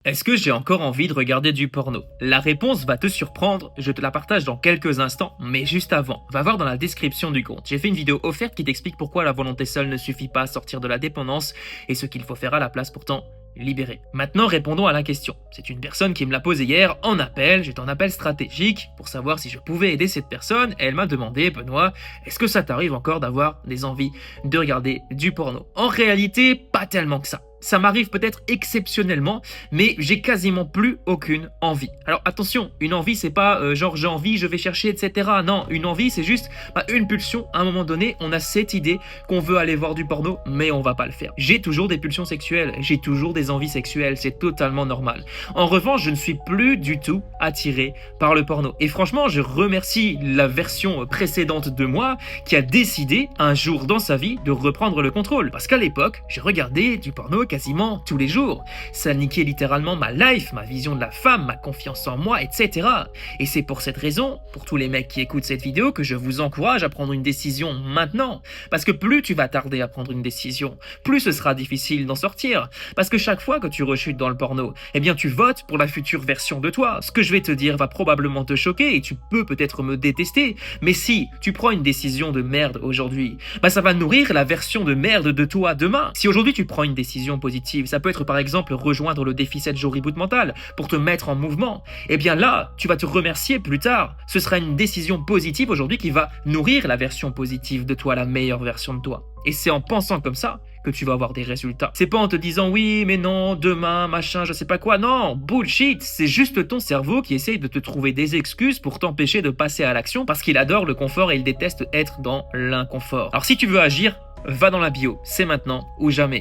Est-ce que j'ai encore envie de regarder du porno? La réponse va te surprendre, je te la partage dans quelques instants, mais juste avant, va voir dans la description du compte. J'ai fait une vidéo offerte qui t'explique pourquoi la volonté seule ne suffit pas à sortir de la dépendance et ce qu'il faut faire à la place pourtant libérer. Maintenant, répondons à la question. C'est une personne qui me l'a posée hier en appel, j'étais en appel stratégique pour savoir si je pouvais aider cette personne et elle m'a demandé, Benoît, est-ce que ça t'arrive encore d'avoir des envies de regarder du porno? En réalité, pas tellement que ça. Ça m'arrive peut-être exceptionnellement, mais j'ai quasiment plus aucune envie. Alors attention, une envie c'est pas genre j'ai envie, je vais chercher, etc. Non, une envie c'est juste une pulsion. À un moment donné, on a cette idée qu'on veut aller voir du porno, mais on va pas le faire. J'ai toujours des pulsions sexuelles, j'ai toujours des envies sexuelles, c'est totalement normal. En revanche, je ne suis plus du tout attiré par le porno. Et franchement, je remercie la version précédente de moi qui a décidé un jour dans sa vie de reprendre le contrôle. Parce qu'à l'époque, je regardais du porno quasiment tous les jours. Ça niquait littéralement ma life, ma vision de la femme, ma confiance en moi, etc. Et c'est pour cette raison, pour tous les mecs qui écoutent cette vidéo, que je vous encourage à prendre une décision maintenant. Parce que plus tu vas tarder à prendre une décision, plus ce sera difficile d'en sortir. Parce que chaque fois que tu rechutes dans le porno, eh bien tu votes pour la future version de toi. Ce que je vais te dire va probablement te choquer et tu peux peut-être me détester. Mais si tu prends une décision de merde aujourd'hui, ça va nourrir la version de merde de toi demain. Si aujourd'hui tu prends une décision positive, ça peut être par exemple rejoindre le défi 7 jours reboot mental pour te mettre en mouvement, et bien là, tu vas te remercier plus tard. Ce sera une décision positive aujourd'hui qui va nourrir la version positive de toi, la meilleure version de toi. Et c'est en pensant comme ça que tu vas avoir des résultats. C'est pas en te disant oui, mais non, demain, machin, je sais pas quoi. Non, bullshit. C'est juste ton cerveau qui essaye de te trouver des excuses pour t'empêcher de passer à l'action parce qu'il adore le confort et il déteste être dans l'inconfort. Alors si tu veux agir, va dans la bio. C'est maintenant ou jamais.